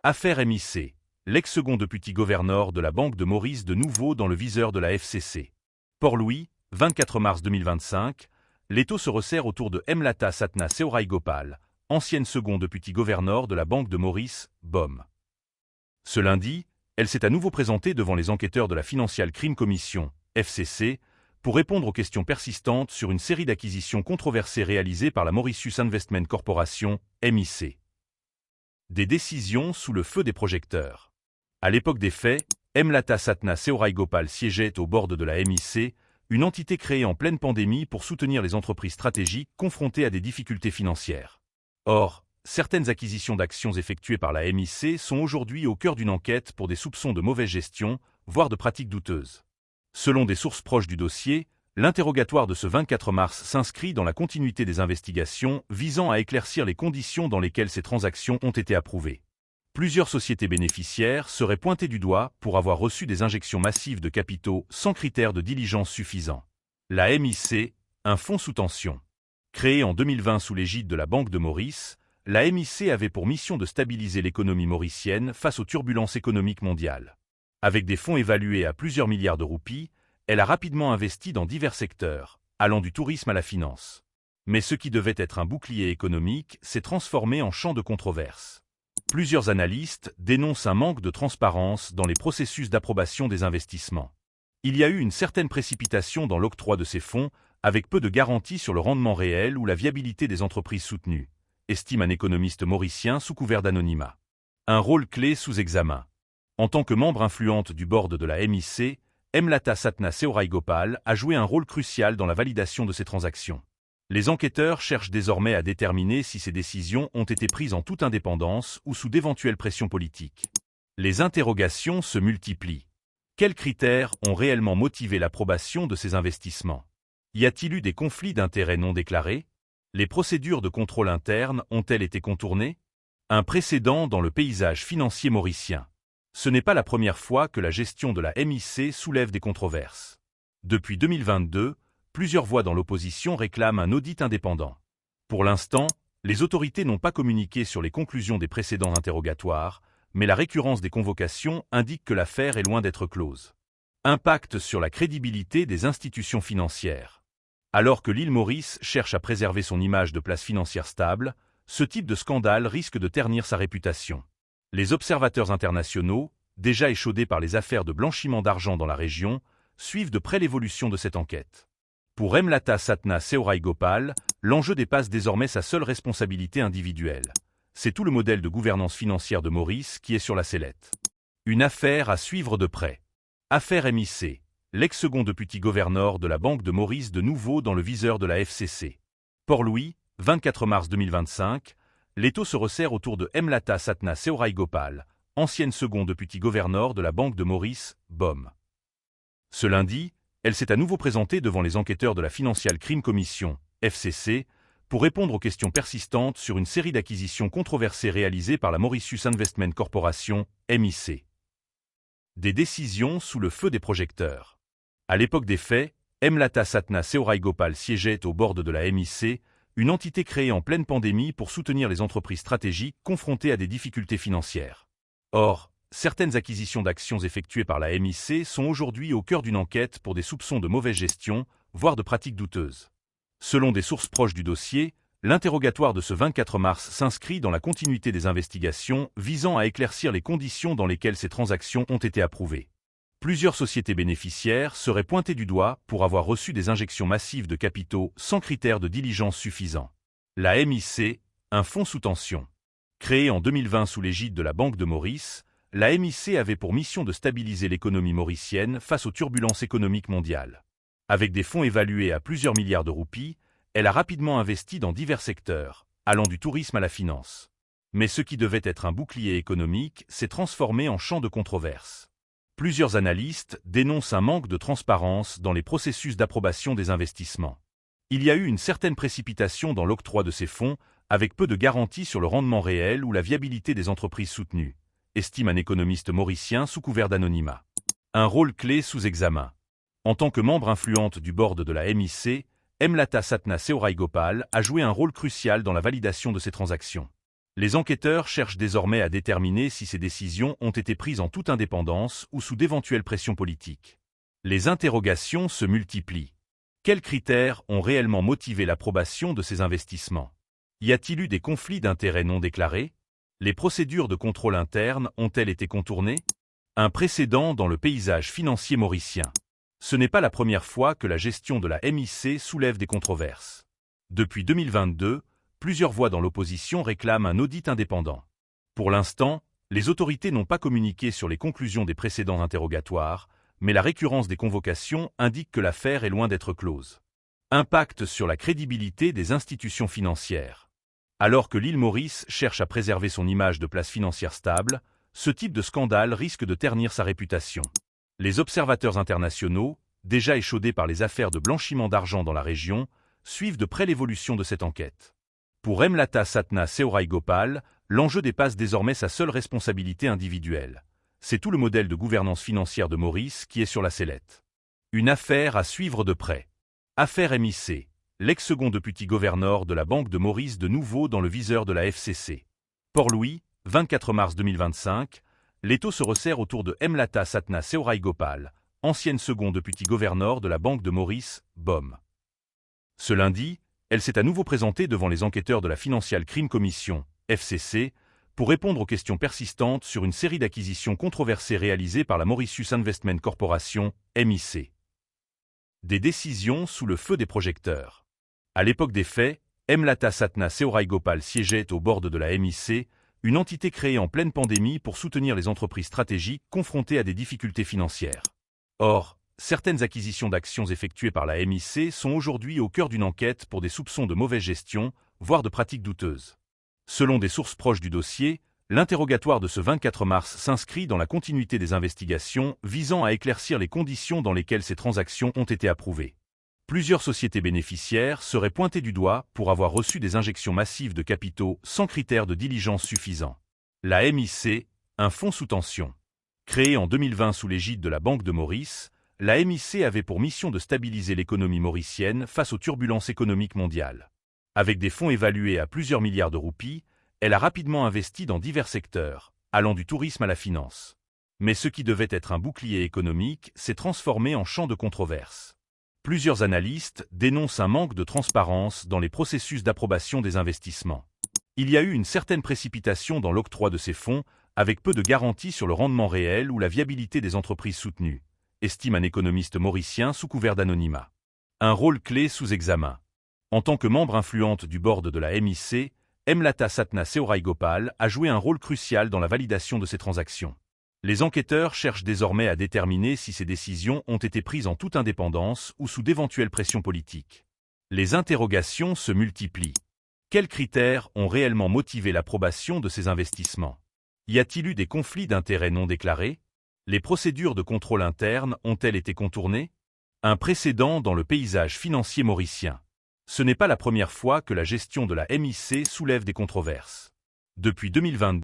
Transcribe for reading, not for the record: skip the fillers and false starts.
Affaire MIC. L'ex-second deputy gouverneur de la Banque de Maurice de nouveau dans le viseur de la FCC. Port-Louis, 24 mars 2025, l'étau se resserre autour de Hemlata Satna Seorai Gopal, ancienne second deputy gouverneur de la Banque de Maurice, BOM. Ce lundi, elle s'est à nouveau présentée devant les enquêteurs de la Financial Crime Commission, FCC, pour répondre aux questions persistantes sur une série d'acquisitions controversées réalisées par la Mauritius Investment Corporation, MIC. Des décisions sous le feu des projecteurs. À l'époque des faits, Hemlata Satna Seorai Gopal siégeait au board de la MIC, une entité créée en pleine pandémie pour soutenir les entreprises stratégiques confrontées à des difficultés financières. Or, certaines acquisitions d'actions effectuées par la MIC sont aujourd'hui au cœur d'une enquête pour des soupçons de mauvaise gestion, voire de pratiques douteuses. Selon des sources proches du dossier, l'interrogatoire de ce 24 mars s'inscrit dans la continuité des investigations visant à éclaircir les conditions dans lesquelles ces transactions ont été approuvées. Plusieurs sociétés bénéficiaires seraient pointées du doigt pour avoir reçu des injections massives de capitaux sans critères de diligence suffisants. La MIC, un fonds sous tension. Créé en 2020 sous l'égide de la Banque de Maurice, la MIC avait pour mission de stabiliser l'économie mauricienne face aux turbulences économiques mondiales. Avec des fonds évalués à plusieurs milliards de roupies, elle a rapidement investi dans divers secteurs, allant du tourisme à la finance. Mais ce qui devait être un bouclier économique s'est transformé en champ de controverse. Plusieurs analystes dénoncent un manque de transparence dans les processus d'approbation des investissements. Il y a eu une certaine précipitation dans l'octroi de ces fonds, avec peu de garanties sur le rendement réel ou la viabilité des entreprises soutenues, estime un économiste mauricien sous couvert d'anonymat. Un rôle clé sous examen. En tant que membre influente du board de la MIC, Hemlata Satna Seorai Gopal a joué un rôle crucial dans la validation de ces transactions. Les enquêteurs cherchent désormais à déterminer si ces décisions ont été prises en toute indépendance ou sous d'éventuelles pressions politiques. Les interrogations se multiplient. Quels critères ont réellement motivé l'approbation de ces investissements? Y a-t-il eu des conflits d'intérêts non déclarés? Les procédures de contrôle interne ont-elles été contournées? Un précédent dans le paysage financier mauricien. Ce n'est pas la première fois que la gestion de la MIC soulève des controverses. Depuis 2022, plusieurs voix dans l'opposition réclament un audit indépendant. Pour l'instant, les autorités n'ont pas communiqué sur les conclusions des précédents interrogatoires, mais la récurrence des convocations indique que l'affaire est loin d'être close. Impact sur la crédibilité des institutions financières. Alors que l'île Maurice cherche à préserver son image de place financière stable, ce type de scandale risque de ternir sa réputation. Les observateurs internationaux, déjà échaudés par les affaires de blanchiment d'argent dans la région, suivent de près l'évolution de cette enquête. Pour Hemlata Satna Seorai Gopal, l'enjeu dépasse désormais sa seule responsabilité individuelle. C'est tout le modèle de gouvernance financière de Maurice qui est sur la sellette. Une affaire à suivre de près. Affaire MIC. L'ex-second deputy gouverneur de la Banque de Maurice de nouveau dans le viseur de la FCC. Port-Louis, 24 mars 2025, l'étau se resserre autour de Hemlata Satna Seorai Gopal, ancienne second deputy gouverneur de la Banque de Maurice, BOM. Ce lundi, elle s'est à nouveau présentée devant les enquêteurs de la Financial Crime Commission, FCC, pour répondre aux questions persistantes sur une série d'acquisitions controversées réalisées par la Mauritius Investment Corporation, MIC. Des décisions sous le feu des projecteurs. À l'époque des faits, Hemlata Satna Seorai Gopal siégeait au board de la MIC, une entité créée en pleine pandémie pour soutenir les entreprises stratégiques confrontées à des difficultés financières. Or, certaines acquisitions d'actions effectuées par la MIC sont aujourd'hui au cœur d'une enquête pour des soupçons de mauvaise gestion, voire de pratiques douteuses. Selon des sources proches du dossier, l'interrogatoire de ce 24 mars s'inscrit dans la continuité des investigations visant à éclaircir les conditions dans lesquelles ces transactions ont été approuvées. Plusieurs sociétés bénéficiaires seraient pointées du doigt pour avoir reçu des injections massives de capitaux sans critères de diligence suffisants. La MIC, un fonds sous tension. Créé en 2020 sous l'égide de la Banque de Maurice, la MIC avait pour mission de stabiliser l'économie mauricienne face aux turbulences économiques mondiales. Avec des fonds évalués à plusieurs milliards de roupies, elle a rapidement investi dans divers secteurs, allant du tourisme à la finance. Mais ce qui devait être un bouclier économique s'est transformé en champ de controverse. Plusieurs analystes dénoncent un manque de transparence dans les processus d'approbation des investissements. Il y a eu une certaine précipitation dans l'octroi de ces fonds, avec peu de garanties sur le rendement réel ou la viabilité des entreprises soutenues, estime un économiste mauricien sous couvert d'anonymat. Un rôle clé sous examen. En tant que membre influente du board de la MIC, Hemlata Satna Seorai Gopal a joué un rôle crucial dans la validation de ces transactions. Les enquêteurs cherchent désormais à déterminer si ces décisions ont été prises en toute indépendance ou sous d'éventuelles pressions politiques. Les interrogations se multiplient. Quels critères ont réellement motivé l'approbation de ces investissements? Y a-t-il eu des conflits d'intérêts non déclarés? Les procédures de contrôle interne ont-elles été contournées? Un précédent dans le paysage financier mauricien. Ce n'est pas la première fois que la gestion de la MIC soulève des controverses. Depuis 2022, plusieurs voix dans l'opposition réclament un audit indépendant. Pour l'instant, les autorités n'ont pas communiqué sur les conclusions des précédents interrogatoires, mais la récurrence des convocations indique que l'affaire est loin d'être close. Impact sur la crédibilité des institutions financières. Alors que l'île Maurice cherche à préserver son image de place financière stable, ce type de scandale risque de ternir sa réputation. Les observateurs internationaux, déjà échaudés par les affaires de blanchiment d'argent dans la région, suivent de près l'évolution de cette enquête. Pour Hemlata Satna Seoraigopal, l'enjeu dépasse désormais sa seule responsabilité individuelle. C'est tout le modèle de gouvernance financière de Maurice qui est sur la sellette. Une affaire à suivre de près. Affaire MIC, l'ex-second deputy gouverneur de la Banque de Maurice de nouveau dans le viseur de la FCC. Port-Louis, 24 mars 2025, l'étau se resserre autour de Hemlata Satna Seoraigopal, ancienne second deputy gouverneur de la Banque de Maurice, BOM. Ce lundi, elle s'est à nouveau présentée devant les enquêteurs de la Financial Crime Commission, FCC, pour répondre aux questions persistantes sur une série d'acquisitions controversées réalisées par la Mauritius Investment Corporation, MIC. Des décisions sous le feu des projecteurs. À l'époque des faits, Hemlata Satna Seoraigopal siégeait au board de la MIC, une entité créée en pleine pandémie pour soutenir les entreprises stratégiques confrontées à des difficultés financières. Or, certaines acquisitions d'actions effectuées par la MIC sont aujourd'hui au cœur d'une enquête pour des soupçons de mauvaise gestion, voire de pratiques douteuses. Selon des sources proches du dossier, l'interrogatoire de ce 24 mars s'inscrit dans la continuité des investigations visant à éclaircir les conditions dans lesquelles ces transactions ont été approuvées. Plusieurs sociétés bénéficiaires seraient pointées du doigt pour avoir reçu des injections massives de capitaux sans critères de diligence suffisants. La MIC, un fonds sous tension. Créé en 2020 sous l'égide de la Banque de Maurice, la MIC avait pour mission de stabiliser l'économie mauricienne face aux turbulences économiques mondiales. Avec des fonds évalués à plusieurs milliards de roupies, elle a rapidement investi dans divers secteurs, allant du tourisme à la finance. Mais ce qui devait être un bouclier économique s'est transformé en champ de controverse. Plusieurs analystes dénoncent un manque de transparence dans les processus d'approbation des investissements. Il y a eu une certaine précipitation dans l'octroi de ces fonds, avec peu de garanties sur le rendement réel ou la viabilité des entreprises soutenues, estime un économiste mauricien sous couvert d'anonymat. Un rôle clé sous examen. En tant que membre influente du board de la MIC, Hemlata Satna Seoraigopal a joué un rôle crucial dans la validation de ces transactions. Les enquêteurs cherchent désormais à déterminer si ces décisions ont été prises en toute indépendance ou sous d'éventuelles pressions politiques. Les interrogations se multiplient. Quels critères ont réellement motivé l'approbation de ces investissements? Y a-t-il eu des conflits d'intérêts non déclarés? Les procédures de contrôle interne ont-elles été contournées? Un précédent dans le paysage financier mauricien. Ce n'est pas la première fois que la gestion de la MIC soulève des controverses. Depuis 2022,